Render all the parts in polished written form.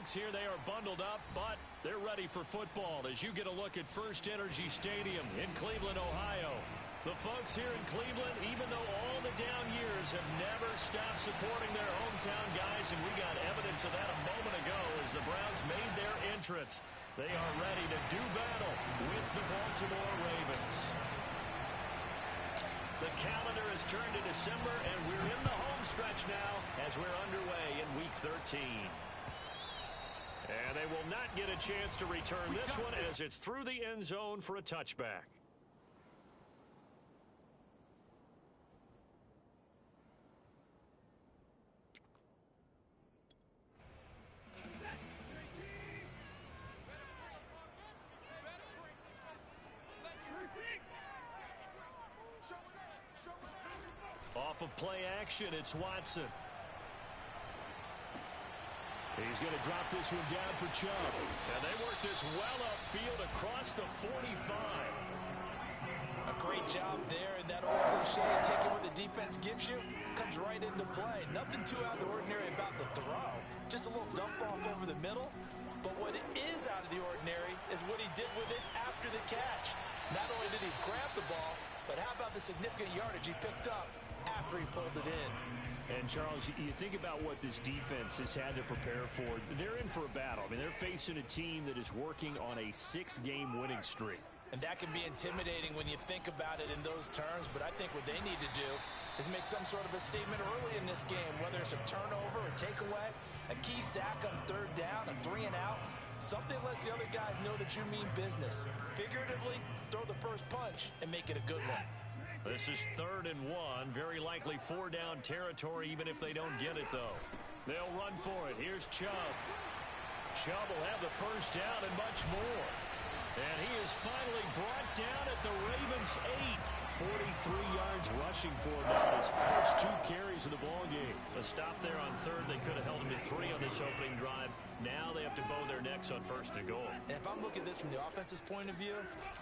folks here, they are bundled up, but they're ready for football as you get a look at First Energy Stadium in Cleveland, Ohio. The folks here in Cleveland, even though all the down years, have never stopped supporting their hometown guys, and we got evidence of that a moment ago as the Browns made their entrance. They are ready to do battle with the Baltimore Ravens. The calendar has turned to December, and we're in the home stretch now as we're underway in Week 13. And they will not get a chance to return this one as it's through the end zone for a touchback. Off of play action, it's Watson. He's going to drop this one down for Chubb. And they work this well upfield across the 45. A great job there, and that old cliche, taking what the defense gives you, comes right into play. Nothing too out of the ordinary about the throw. Just a little dump off over the middle. But what is out of the ordinary is what he did with it after the catch. Not only did he grab the ball, but how about the significant yardage he picked up after he pulled it in. And, Charles, you think about what this defense has had to prepare for. They're in for a battle. I mean, they're facing a team that is working on a 6-game winning streak. And that can be intimidating when you think about it in those terms, but I think what they need to do is make some sort of a statement early in this game, whether it's a turnover, a takeaway, a key sack on third down, a 3-and-out, something lets the other guys know that you mean business. Figuratively, throw the first punch and make it a good one. This is 3rd and 1. Very likely 4-down territory, even if they don't get it, though. They'll run for it. Here's Chubb. Chubb will have the first down and much more. And he is finally brought down at the Ravens' 8. 43 yards rushing for him on his first 2 carries of the ballgame. A stop there on 3rd. They could have held him to 3 on this opening drive. Now they have to bow their necks on 1st and goal. And if I'm looking at this from the offense's point of view,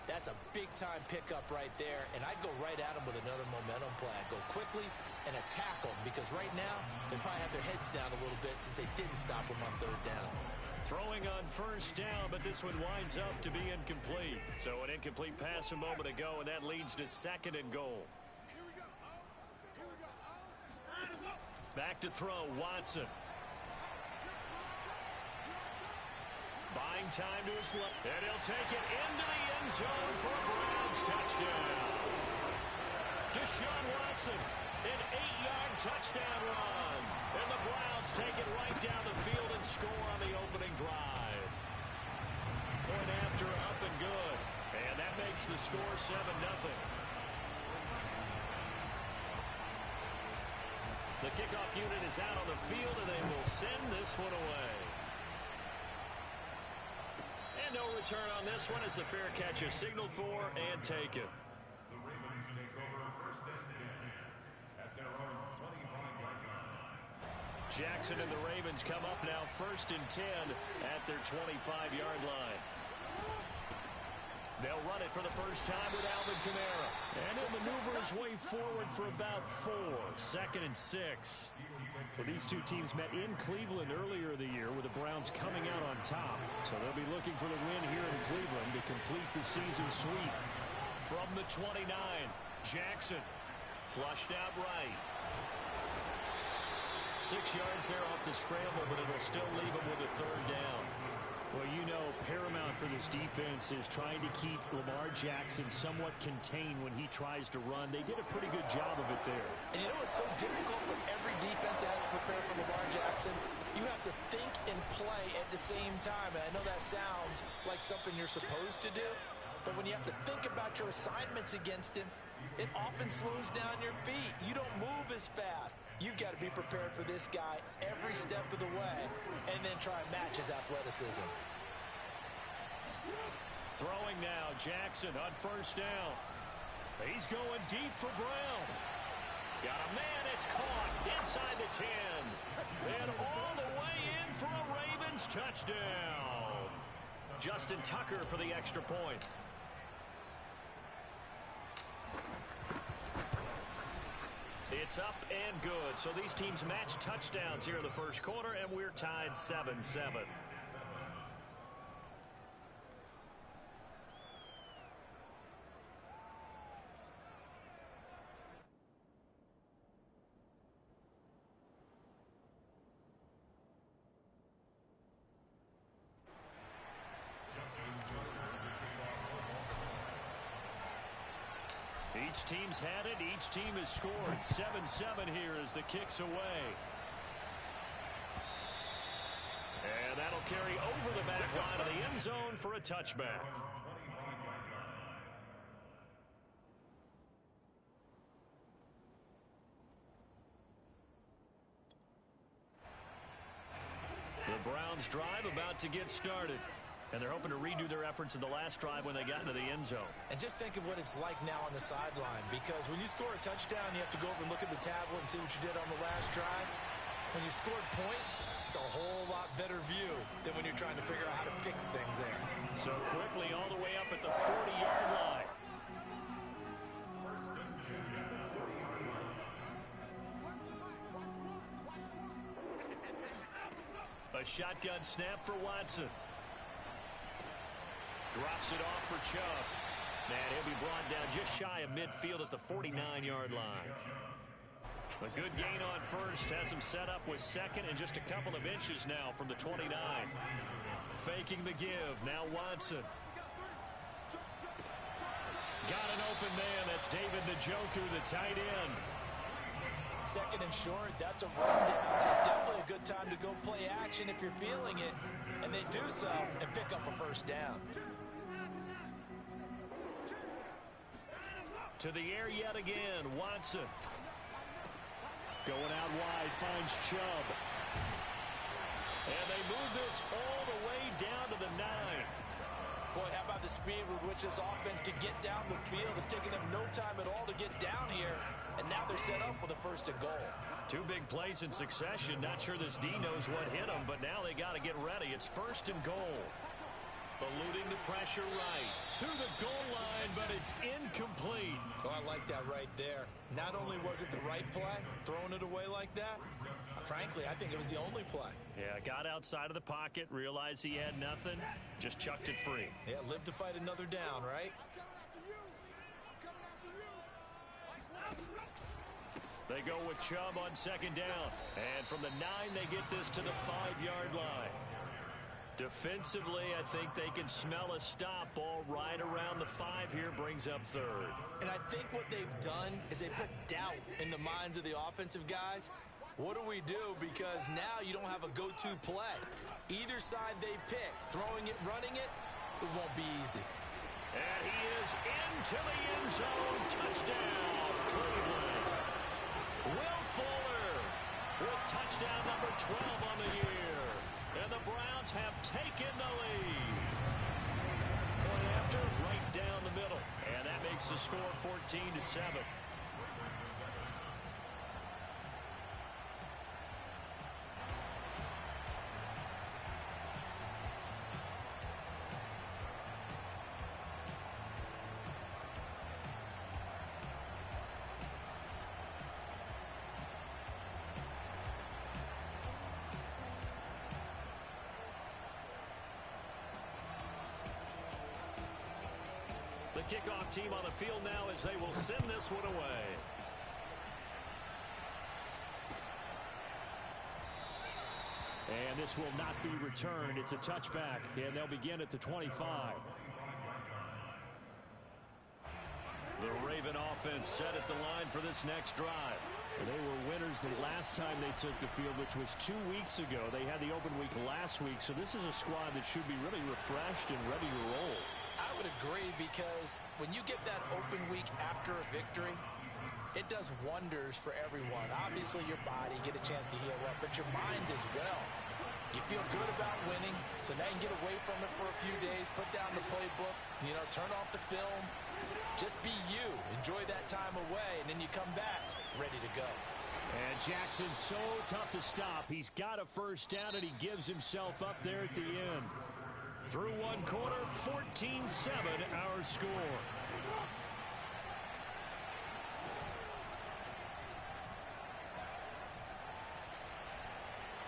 that's a big-time pickup right there. And I'd go right at him with another momentum play. I'd go quickly and attack them because right now they probably have their heads down a little bit since they didn't stop him on 3rd down. Throwing on 1st down, but this one winds up to be incomplete. So an incomplete pass a moment ago, and that leads to 2nd and goal. Back to throw, Watson. Buying time to his left, and he'll take it into the end zone for a Browns touchdown. Deshaun Watson, an 8-yard touchdown run. And the Browns take it right down the field and score on the opening drive. Point after, up and good. And that makes the score 7-0. The kickoff unit is out on the field, and they will send this one away. And no return on this one as the fair catch is signaled for and taken. The Ravens take over 1st and 10 at their own 25-yard line. Jackson and the Ravens come up now 1st and 10 at their 25-yard line. They'll run it for the first time with Alvin Kamara. And he'll maneuver his way forward for about 4. 2nd and 6. Well, these two teams met in Cleveland earlier in the year with the Browns coming out on top. So they'll be looking for the win here in Cleveland to complete the season sweep. From the 29, Jackson flushed out right. 6 yards there off the scramble, but it'll still leave him with a 3rd down. Well, you know, paramount for this defense is trying to keep Lamar Jackson somewhat contained when he tries to run. They did a pretty good job of it there. And you know what's so difficult for every defense that has to prepare for Lamar Jackson? You have to think and play at the same time. And I know that sounds like something you're supposed to do, but when you have to think about your assignments against him, it often slows down your feet. You don't move as fast. You've got to be prepared for this guy every step of the way and then try and match his athleticism. Throwing now, Jackson on 1st down. He's going deep for Brown. Got a man, it's caught inside the 10. And all the way in for a Ravens touchdown. Justin Tucker for the extra point. It's up and good. So these teams match touchdowns here in the 1st quarter, and we're tied 7-7. Each team's had it. Each team has scored. 7-7 here as the kick's away. And that'll carry over the back line of the end zone for a touchback. The Browns drive about to get started. And they're hoping to redo their efforts in the last drive when they got into the end zone. And just think of what it's like now on the sideline, because when you score a touchdown, you have to go over and look at the tablet and see what you did on the last drive. When you scored points, it's a whole lot better view than when you're trying to figure out how to fix things there. So quickly all the way up at the 40-yard line. A shotgun snap for Watson. Drops it off for Chubb. And he'll be brought down just shy of midfield at the 49-yard line. A good gain on first has him set up with second and just a couple of inches now from the 29. Faking the give. Now Watson. Got an open man. That's David Njoku, the tight end. Second and short, that's a rundown. So it's definitely a good time to go play action if you're feeling it. And they do so and pick up a first down. To the air yet again, Watson. Going out wide, finds Chubb. And they move this all the way down to the 9. Boy, how about the speed with which this offense could get down the field? It's taken them no time at all to get down here. And now they're set up with a first and goal. Two big plays in succession. Not sure this D knows what hit them, but now they got to get ready. It's first and goal. Eluding the pressure right to the goal line, but it's incomplete. Oh, I like that right there. Not only was it the right play, throwing it away like that, frankly, I think it was the only play. Yeah, got outside of the pocket, realized he had nothing, just chucked it free. Yeah, live to fight another down, right? They go with Chubb on second down. And from the 9, they get this to the 5-yard line. Defensively, I think they can smell a stop. Ball right around the 5 here, brings up third. And I think what they've done is they put doubt in the minds of the offensive guys. What do we do? Because now you don't have a go-to play. Either side they pick, throwing it, running it, it won't be easy. And he is into the end zone. Touchdown, Cleveland. Will Fuller with touchdown number 12 on the year. And the Browns have taken the lead. Point after, right down the middle. And that makes the score 14-7. The kickoff team on the field now as they will send this one away. And this will not be returned. It's a touchback, and they'll begin at the 25. The Raven offense set at the line for this next drive. They were winners the last time they took the field, which was 2 weeks ago. They had the open week last week, so this is a squad that should be really refreshed and ready to roll. I would agree, because when you get that open week after a victory, it does wonders for everyone. Obviously, your body, get a chance to heal up, but your mind as well. You feel good about winning, so now you can get away from it for a few days, put down the playbook, turn off the film. Just be you. Enjoy that time away, and then you come back ready to go. And Jackson's so tough to stop. He's got a first down, and he gives himself up there at the end. Through one quarter, 14-7 our score.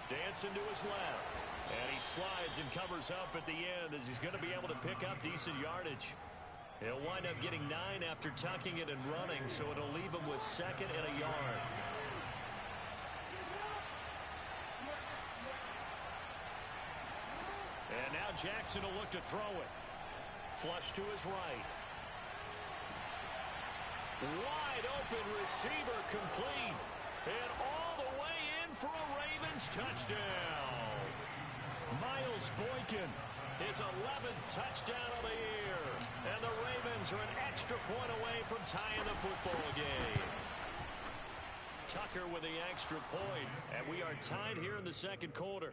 Dancing to his left. And he slides and covers up at the end as he's going to be able to pick up decent yardage. He'll wind up getting 9 after tucking it and running, so it'll leave him with second and a yard. And now Jackson will look to throw it. Flush to his right. Wide open receiver complete. And all the way in for a Ravens touchdown. Miles Boykin, his 11th touchdown of the year. And the Ravens are an extra point away from tying the football game. Tucker with the extra point. And we are tied here in the second quarter.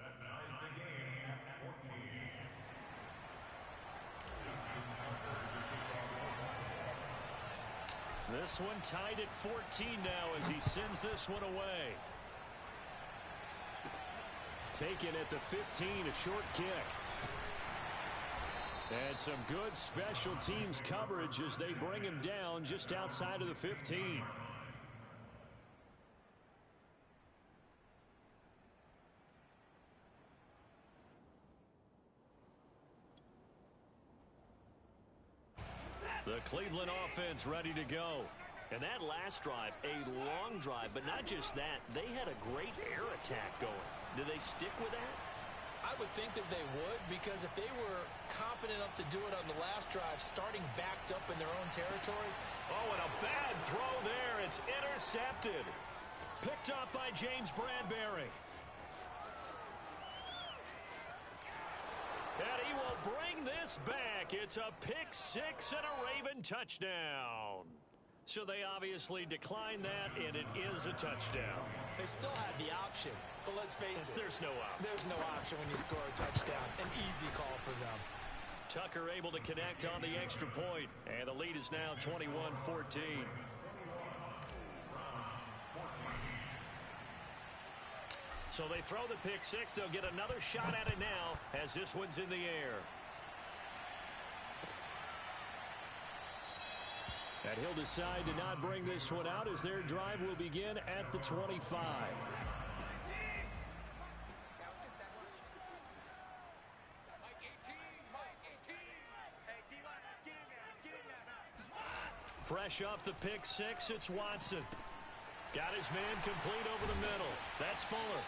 This one tied at 14 now as he sends this one away. Taken at the 15, a short kick. And some good special teams coverage as they bring him down just outside of the 15. The Cleveland offense ready to go. And that last drive, a long drive, but not just that. They had a great air attack going. Do they stick with that? I would think that they would, because if they were confident enough to do it on the last drive, starting backed up in their own territory. Oh, and a bad throw there. It's intercepted. Picked up by James Bradbury. And he will bring this back. It's a pick six and a Raven touchdown. So they obviously declined that, and it is a touchdown. They still had the option, but let's face it. There's no option. There's no option when you score a touchdown. An easy call for them. Tucker able to connect on the extra point, and the lead is now 21-14. So they throw the pick six. They'll get another shot at it now as this one's in the air. And he'll decide to not bring this one out as their drive will begin at the 25. Fresh off the pick six, it's Watson. Got his man complete over the middle. That's Fuller.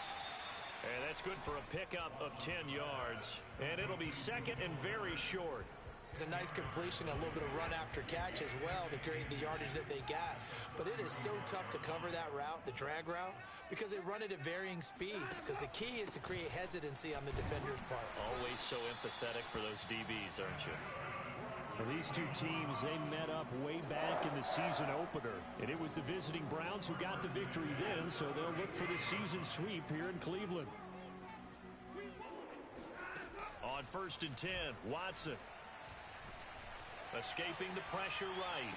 And that's good for a pickup of 10 yards. And it'll be second and very short. It's a nice completion, a little bit of run after catch as well to create the yardage that they got. But it is so tough to cover that route, the drag route, because they run it at varying speeds. Because the key is to create hesitancy on the defender's part. Always so empathetic for those DBs, aren't you? Well, these two teams, they met up way back in the season opener. And it was the visiting Browns who got the victory then, so they'll look for the season sweep here in Cleveland. On 1st and 10, Watson. Escaping the pressure right.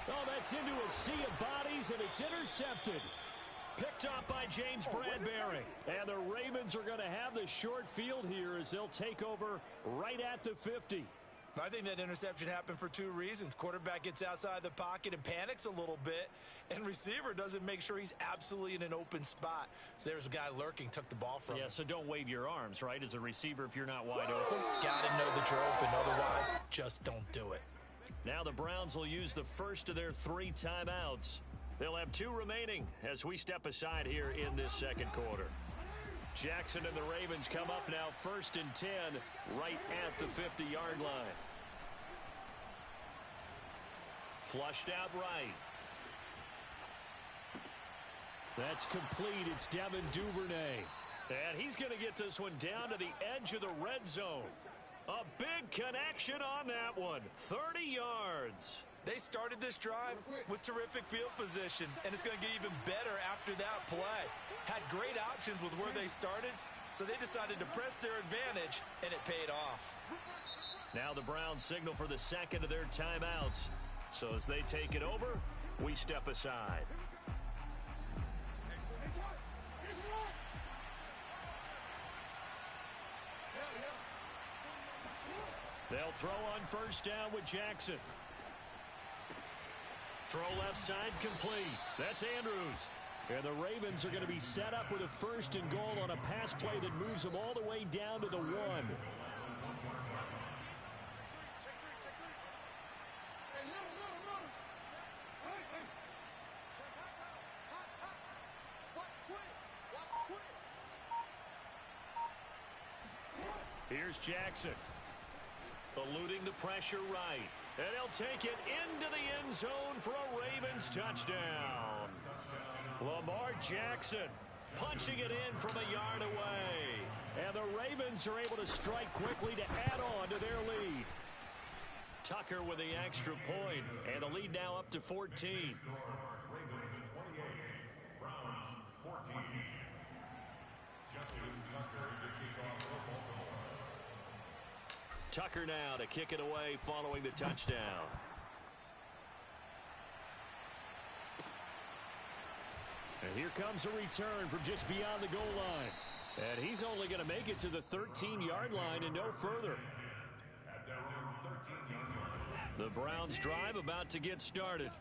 Oh, that's into a sea of bodies, and it's intercepted. Picked up by James Bradbury. And the Ravens are going to have the short field here as they'll take over right at the 50. I think that interception happened for two reasons. Quarterback gets outside the pocket and panics a little bit, and receiver doesn't make sure he's absolutely in an open spot. So there's a guy lurking, took the ball from him. Yeah, so don't wave your arms, right, as a receiver if you're not wide open. Gotta know that you're open, otherwise just don't do it. Now the Browns will use the first of their 3 timeouts. They'll have 2 remaining as we step aside here in this second quarter. Jackson and the Ravens come up now 1st and 10 right at the 50-yard line. Flushed out right. That's complete. It's Devin Duvernay. And he's going to get this one down to the edge of the red zone. A big connection on that one. 30 yards. They started this drive with terrific field position, and it's going to get even better after that play. Had great options with where they started, so they decided to press their advantage, and it paid off. Now the Browns signal for the second of their timeouts. So as they take it over, we step aside. They'll throw on 1st down with Jackson. Throw left side complete. That's Andrews. And the Ravens are going to be set up with a 1st and goal on a pass play that moves them all the way down to the 1. Here's Jackson. Eluding the pressure right. And he'll take it into the end zone for a Ravens touchdown. Lamar Jackson punching it in from a yard away. And the Ravens are able to strike quickly to add on to their lead. Tucker with the extra point, and the lead now up to 14. Ravens 28, Browns 14. Justin Tucker to kick off for Baltimore. Tucker now to kick it away following the touchdown. And here comes a return from just beyond the goal line. And he's only going to make it to the 13-yard line and no further. At their own 13-yard line. The Browns drive about to get started.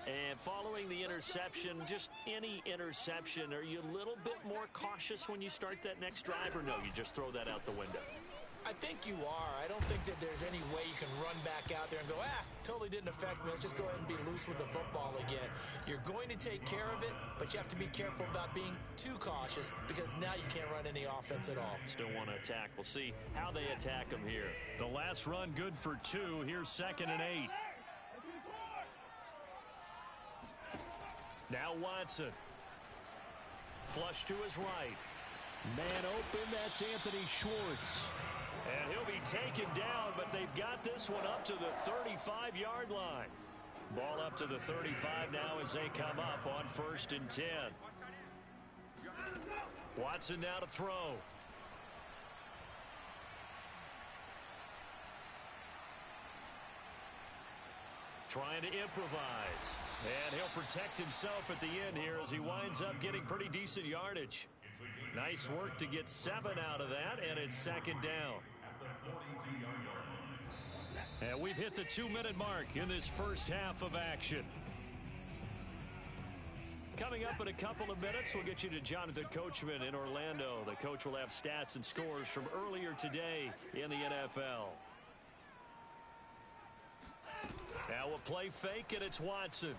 And following the interception, just any interception, are you a little bit more cautious when you start that next drive, or no, you just throw that out the window? I think you are. I don't think that there's any way you can run back out there and go, totally didn't affect me. Let's just go ahead and be loose with the football again. You're going to take care of it, but you have to be careful about being too cautious because now you can't run any offense at all. Still want to attack. We'll see how they attack them here. The last run good for 2. Here's 2nd and 8. Now Watson. Flush to his right. Man open, that's Anthony Schwartz. And he'll be taken down, but they've got this one up to the 35-yard line. Ball up to the 35 now as they come up on 1st and 10. Watson now to throw. Trying to improvise. And he'll protect himself at the end here as he winds up getting pretty decent yardage. Nice work to get 7 out of that, and it's 2nd down. And we've hit the 2-minute mark in this first half of action. Coming up in a couple of minutes, we'll get you to Jonathan Coachman in Orlando. The coach will have stats and scores from earlier today in the NFL. Now a play fake, and it's Watson.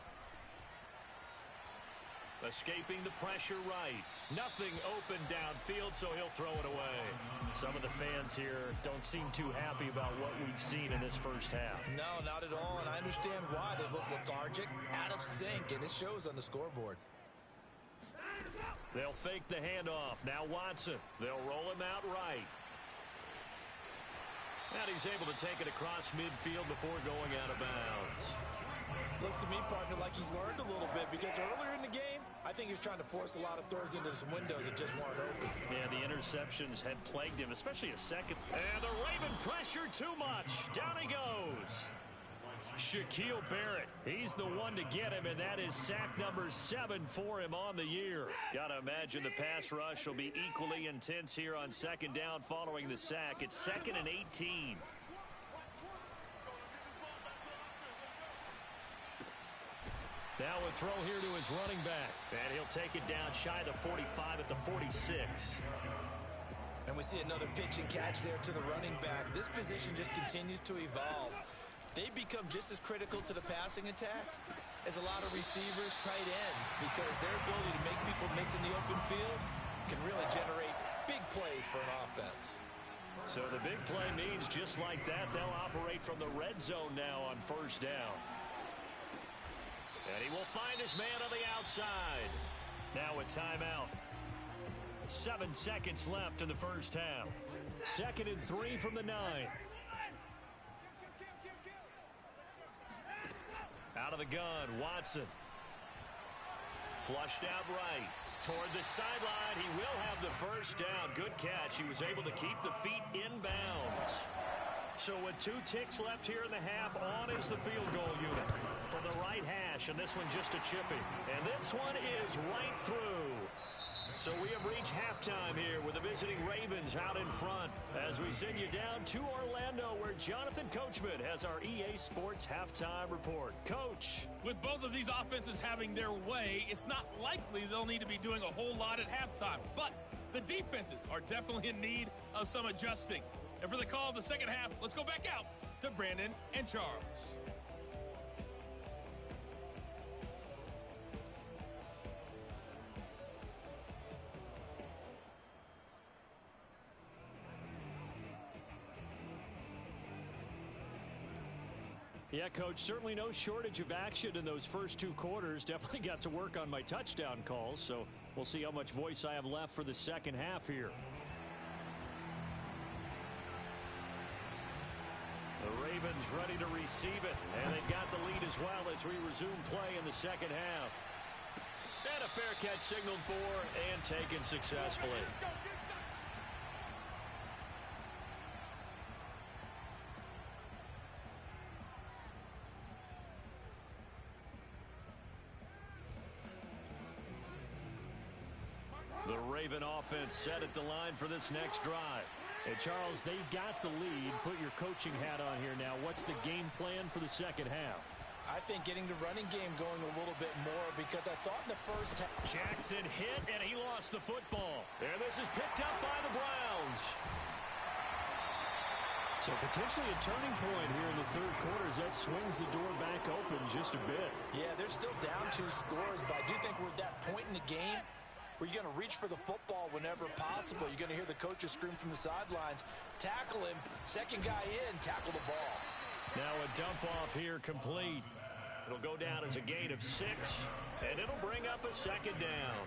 Escaping the pressure right. Nothing open downfield, so he'll throw it away. Some of the fans here don't seem too happy about what we've seen in this first half. No, not at all, and I understand why. They look lethargic, out of sync, and it shows on the scoreboard. They'll fake the handoff. Now Watson. They'll roll him out right. And he's able to take it across midfield before going out of bounds. Looks to me, partner, like he's learned a little bit because earlier in the game, I think he was trying to force a lot of throws into some windows that just weren't open. Yeah, the interceptions had plagued him, especially a second. And the Raven pressure too much. Down he goes. Shaquille Barrett, he's the one to get him, and that is sack number 7 for him on the year. Gotta imagine the pass rush will be equally intense here on 2nd down following the sack. It's 2nd and 18. Now a throw here to his running back. And he'll take it down shy of the 45 at the 46. And we see another pitch and catch there to the running back. This position just continues to evolve. They become just as critical to the passing attack as a lot of receivers, tight ends, because their ability to make people miss in the open field can really generate big plays for an offense. So the big play means just like that, they'll operate from the red zone now on 1st down. And he will find his man on the outside. Now a timeout. 7 seconds left in the first half. 2nd and 3 from the 9. Out of the gun, Watson. Flushed out right. Toward the sideline, he will have the first down. Good catch. He was able to keep the feet inbounds. So with 2 ticks left here in the half, on is the field goal unit from the right hash, and this one just a chipping. And this one is right through. So we have reached halftime here with the visiting Ravens out in front as we send you down to Orlando where Jonathan Coachman has our EA Sports Halftime Report. Coach. With both of these offenses having their way, it's not likely they'll need to be doing a whole lot at halftime. But the defenses are definitely in need of some adjusting. And for the call of the second half, let's go back out to Brandon and Charles. Yeah, Coach, certainly no shortage of action in those first 2 quarters. Definitely got to work on my touchdown calls, so we'll see how much voice I have left for the second half here. The Ravens ready to receive it, and they've got the lead as well as we resume play in the second half. And a fair catch signaled for and taken successfully. The Raven offense set at the line for this next drive. And Charles, they've got the lead. Put your coaching hat on here now. What's the game plan for the second half? I think getting the running game going a little bit more, because I thought in the first half. Jackson hit, and he lost the football. And this is picked up by the Browns. So potentially a turning point here in the third quarter as that swings the door back open just a bit. Yeah, they're still down 2 scores, but I do think we're at that point in the game where you're going to reach for the football whenever possible. You're going to hear the coaches scream from the sidelines. Tackle him. Second guy in. Tackle the ball. Now a dump off here complete. It'll go down as a gain of 6, and it'll bring up a second down.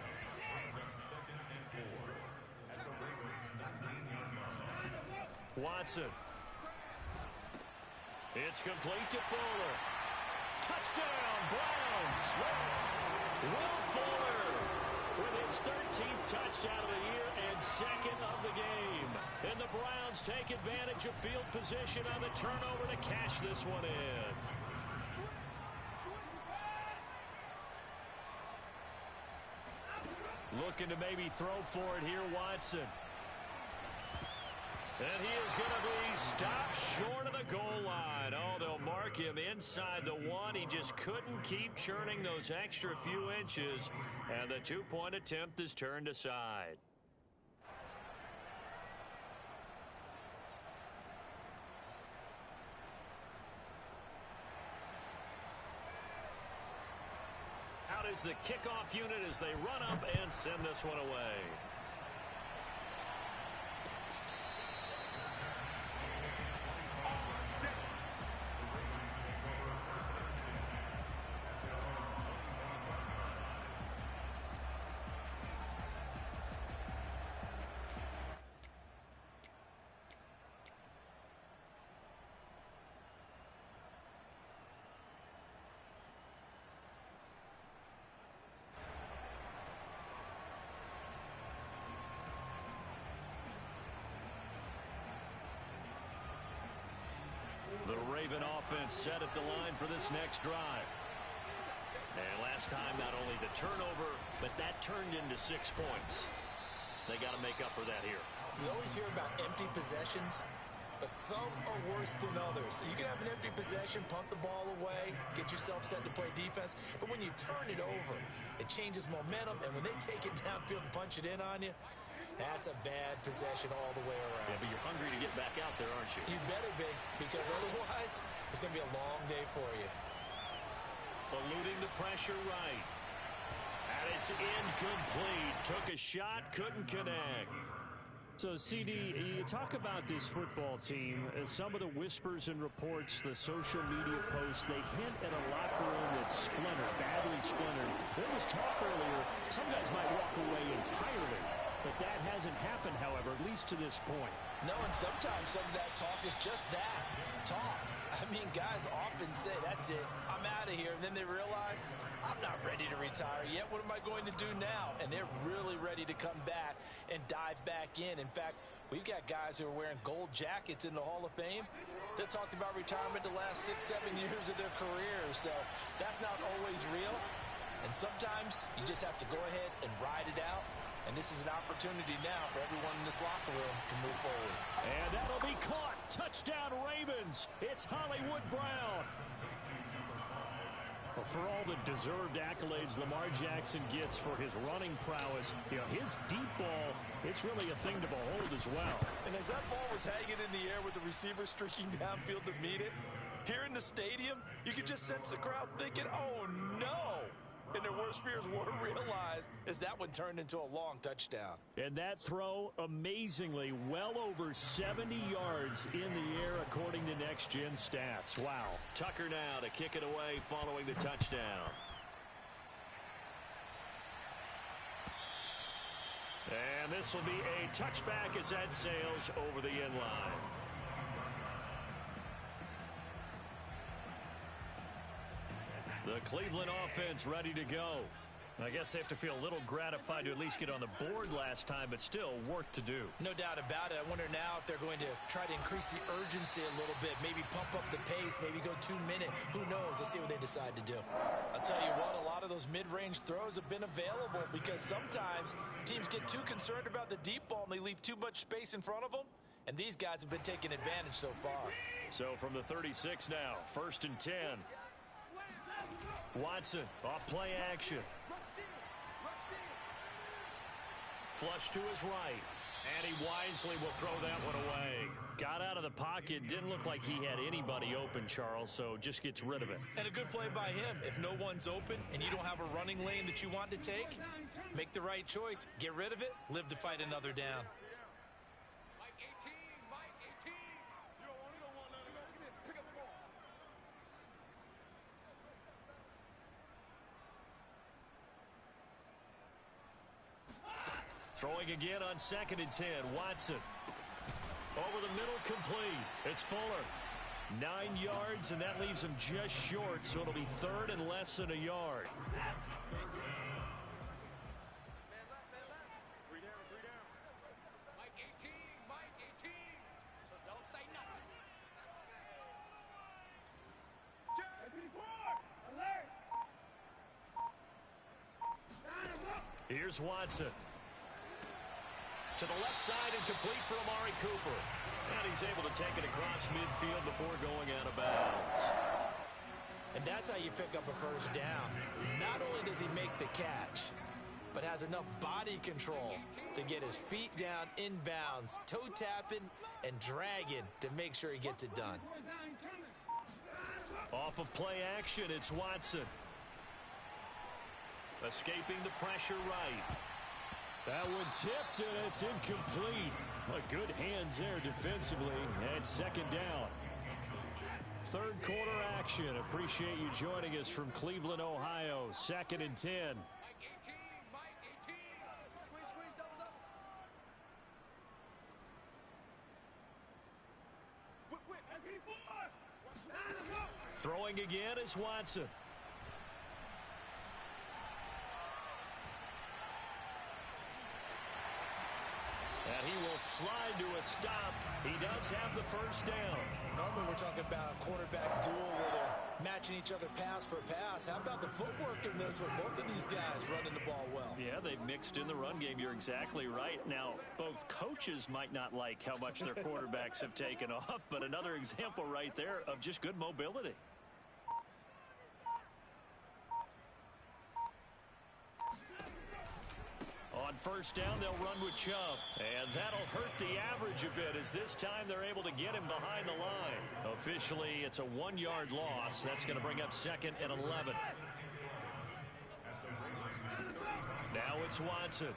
Watson. It's complete to Fuller. Touchdown, Browns. Will Fuller with his 13th touchdown of the year and 2nd of the game. And the Browns take advantage of field position on the turnover to cash this one in. Looking to maybe throw for it here, Watson. And he is going to be stopped short of the goal line. Oh, they'll mark him inside the 1. He just couldn't keep churning those extra few inches. And the 2-point attempt is turned aside. Out is the kickoff unit as they run up and send this one away. The Raven offense set at the line for this next drive. And last time, not only the turnover, but that turned into 6 points. They got to make up for that here. We always hear about empty possessions, but some are worse than others. You can have an empty possession, punt the ball away, get yourself set to play defense, but when you turn it over, it changes momentum, and when they take it downfield and punch it in on you, that's a bad possession all the way around. Yeah, but you're hungry to get back out there, aren't you? You better be, because otherwise, it's going to be a long day for you. Eluding the pressure right. And it's incomplete. Took a shot, couldn't connect. So, CD, you talk about this football team, some of the whispers and reports, the social media posts, they hint at a locker room that's splintered, badly splintered. There was talk earlier, some guys might walk away entirely. But that hasn't happened, however, at least to this point. No, and sometimes some of that talk is just that, talk. I mean, guys often say, that's it, I'm out of here. And then they realize, I'm not ready to retire yet. What am I going to do now? And they're really ready to come back and dive back in. In fact, we've got guys who are wearing gold jackets in the Hall of Fame that talked about retirement the last 6, 7 years of their careers. So that's not always real. And sometimes you just have to go ahead and ride it out. And this is an opportunity now for everyone in this locker room to move forward. And that'll be caught. Touchdown, Ravens. It's Hollywood Brown. Well, for all the deserved accolades Lamar Jackson gets for his running prowess, you know, his deep ball, it's really a thing to behold as well. And as that ball was hanging in the air with the receiver streaking downfield to meet it, here in the stadium, you could just sense the crowd thinking, oh, no. and their worst fears were realized as that one turned into a long touchdown. And that throw, amazingly, well over 70 yards in the air, according to Next Gen Stats. Wow. Tucker now to kick it away following the touchdown. And this will be a touchback as that sails over the end line. The Cleveland offense ready to go. I guess they have to feel a little gratified to at least get on the board last time, but still work to do. No doubt about it. I wonder now if they're going to try to increase the urgency a little bit, maybe pump up the pace, maybe go 2 minute. Who knows? Let's see what they decide to do. I'll tell you what, a lot of those mid-range throws have been available because sometimes teams get too concerned about the deep ball and they leave too much space in front of them, and these guys have been taking advantage so far. So from the 36 now, 1st and 10. Watson off play action. Flush to his right. And he wisely will throw that one away. Got out of the pocket. Didn't look like he had anybody open, Charles, so just gets rid of it. And a good play by him. If no one's open and you don't have a running lane that you want to take, make the right choice. Get rid of it. Live to fight another down. Throwing again on 2nd and 10. Watson. Over the middle, complete. It's Fuller. 9 yards, and that leaves him just short, so it'll be 3rd and less than a yard. Here's Watson. To the left side and complete for Amari Cooper. And he's able to take it across midfield before going out of bounds. And that's how you pick up a first down. Not only does he make the catch, but has enough body control to get his feet down inbounds, toe tapping and dragging to make sure he gets it done. Off of play action, it's Watson. Escaping the pressure right. That one tipped, and it's incomplete. Good hands there defensively, and 2nd down. 3rd quarter action. Appreciate you joining us from Cleveland, Ohio. 2nd and 10. Throwing again is Watson. And he will slide to a stop. He does have the first down. Normally we're talking about a quarterback duel where they're matching each other pass for pass. How about the footwork in this one? Both of these guys running the ball well. Yeah, they've mixed in the run game. You're exactly right. Now, both coaches might not like how much their quarterbacks have taken off, but another example right there of just good mobility. On 1st down, they'll run with Chubb. And that'll hurt the average a bit as this time they're able to get him behind the line. Officially, it's a 1-yard loss. That's going to bring up 2nd and 11. Now it's Watson.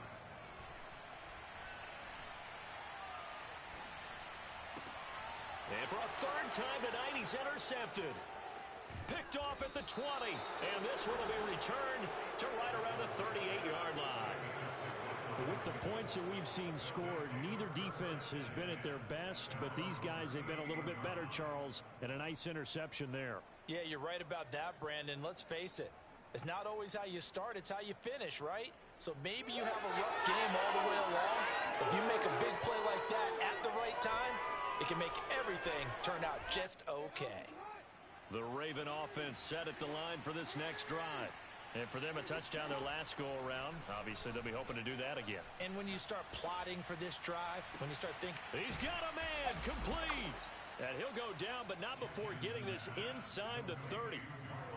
And for a 3rd time tonight, he's intercepted. Picked off at the 20. And this one will be returned to right around the 38-yard line. With the points that we've seen scored, neither defense has been at their best, but these guys have been a little bit better, Charles, and a nice interception there. Yeah, you're right about that, Brandon. Let's face it. It's not always how you start, it's how you finish, right? So maybe you have a rough game all the way along. If you make a big play like that at the right time, it can make everything turn out just okay. The Raven offense set at the line for this next drive. And for them, a touchdown their last go-around. Obviously, they'll be hoping to do that again. And when you start plotting for this drive, when you start thinking... He's got a man, complete! And he'll go down, but not before getting this inside the 30.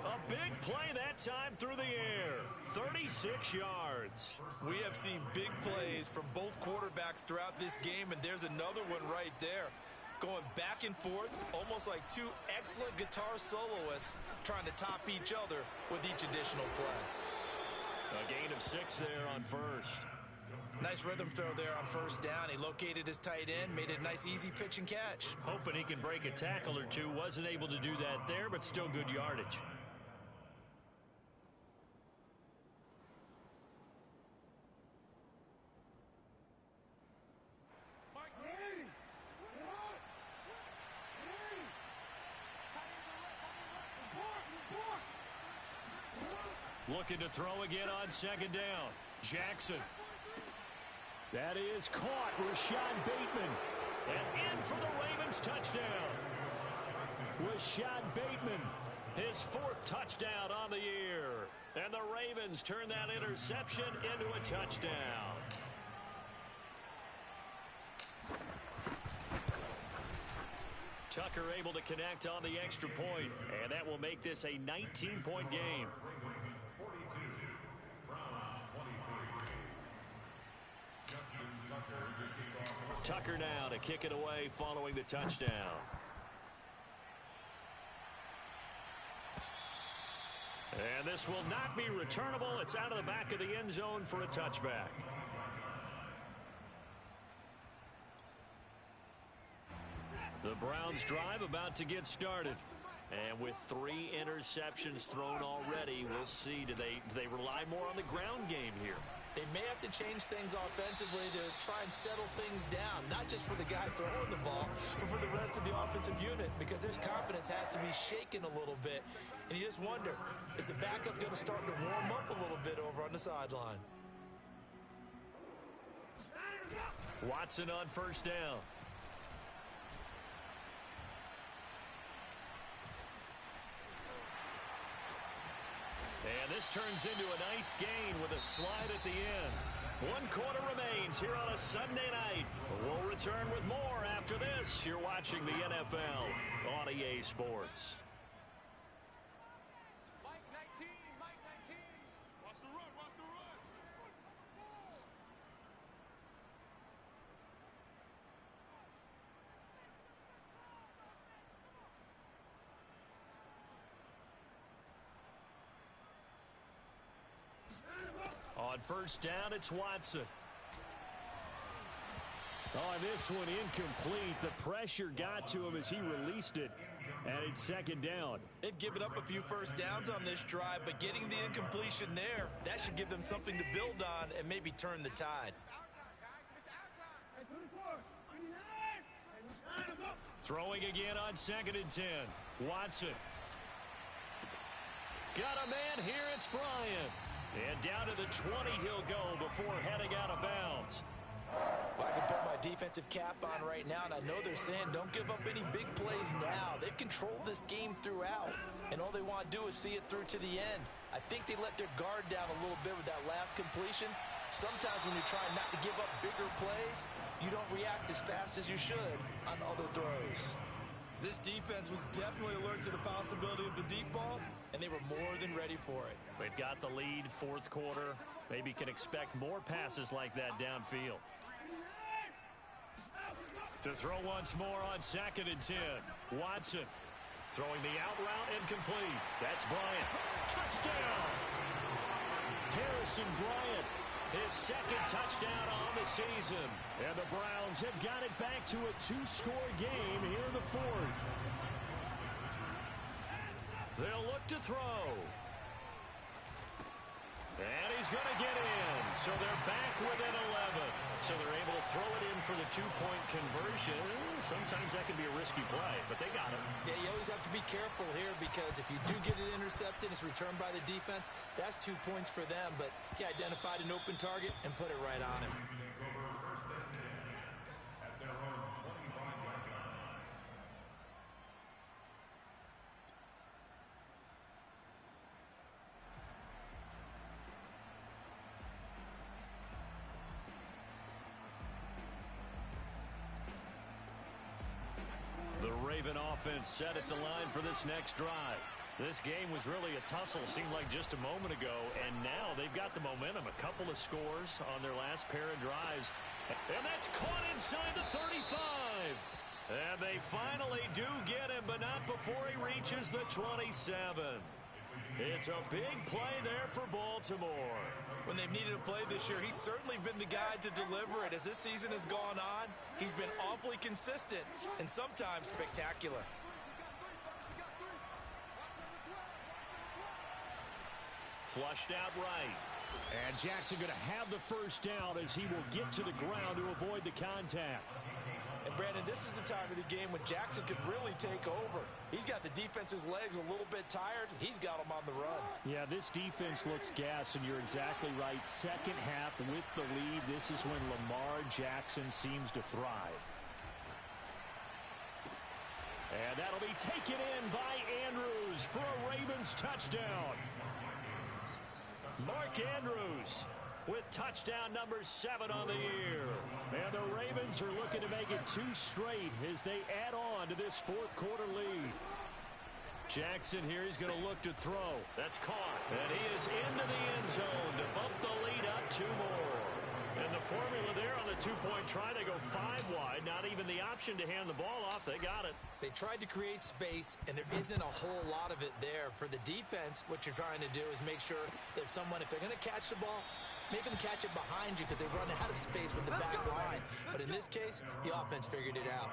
A big play that time through the air. 36 yards. We have seen big plays from both quarterbacks throughout this game, and there's another one right there. Going back and forth, almost like two excellent guitar soloists trying to top each other with each additional play. A gain of 6 there on first. Nice rhythm throw there on first down. He located his tight end, made it a nice easy pitch and catch. Hoping he can break a tackle or two. Wasn't able to do that there, but still good yardage. Looking to throw again on second down. Jackson. That is caught. Rashad Bateman. And in for the Ravens touchdown. Rashad Bateman. His 4th touchdown on the year. And the Ravens turn that interception into a touchdown. Tucker able to connect on the extra point. And that will make this a 19-point game. Tucker now to kick it away following the touchdown. And this will not be returnable. It's out of the back of the end zone for a touchback. The Browns drive about to get started. And with 3 interceptions thrown already, we'll see. Do they rely more on the ground game here? They may have to change things offensively to try and settle things down, not just for the guy throwing the ball, but for the rest of the offensive unit, because his confidence has to be shaken a little bit. And you just wonder, is the backup going to start to warm up a little bit over on the sideline? Watson on first down. And this turns into a nice gain with a slide at the end. 1 quarter remains here on a Sunday night. We'll return with more after this. You're watching the NFL on EA Sports. Mike 19, Mike 19. Watch the run, watch the run. On first down, it's Watson. On this one, incomplete. The pressure got to him as he released it, and it's second down. They've given up a few first downs on this drive, but getting the incompletion there, that should give them something to build on and maybe turn the tide. Throwing again on 2nd and 10. Watson. Got a man here, it's Bryant. And down to the 20 he'll go before heading out of bounds. Well, I can put my defensive cap on right now, and I know they're saying don't give up any big plays now. They've controlled this game throughout, and all they want to do is see it through to the end. I think they let their guard down a little bit with that last completion. Sometimes when you're trying not to give up bigger plays, you don't react as fast as you should on other throws. This defense was definitely alert to the possibility of the deep ball, and they were more than ready for it. They've got the lead, 4th quarter. Maybe can expect more passes like that downfield. To throw once more on 2nd and 10. Watson throwing the out route incomplete. That's Bryant. Touchdown! Harrison Bryant, his 2nd touchdown on the season. And the Browns have got it back to a 2-score game here in the 4th. They'll look to throw. And he's going to get in. So they're back within 11. So they're able to throw it in for the 2-point conversion. Sometimes that can be a risky play, but they got it. Yeah, you always have to be careful here because if you do get it intercepted, it's returned by the defense. That's 2 points for them, but he identified an open target and put it right on him. At their own 25-yard line. The Raven offense set at the line for this next drive. This game was really a tussle, seemed like just a moment ago, and now they've got the momentum. A couple of scores on their last pair of drives, and that's caught inside the 35. And they finally do get him, but not before he reaches the 27. It's a big play there for Baltimore. When they've needed a play this year, he's certainly been the guy to deliver it. As this season has gone on, he's been awfully consistent and sometimes spectacular. Flushed out right. And Jackson going to have the first down as he will get to the ground to avoid the contact. And Brandon, this is the time of the game when Jackson could really take over. He's got the defense's legs a little bit tired. He's got them on the run. Yeah, this defense looks gassed, and you're exactly right. Second half with the lead, this is when Lamar Jackson seems to thrive. And that'll be taken in by Andrews for a Ravens touchdown. Mark Andrews with touchdown number 7 on the year. And the Ravens are looking to make it 2 straight as they add on to this fourth quarter lead. Jackson here is going to look to throw. That's caught. And he is into the end zone to bump the lead up 2 more. And the formula there on the 2-point try, they go 5 wide. Not even the option to hand the ball off. They got it. They tried to create space, and there isn't a whole lot of it there. For the defense, what you're trying to do is make sure that if they're going to catch the ball, make them catch it behind you because they run out of space with the back line. But in this case, the offense figured it out.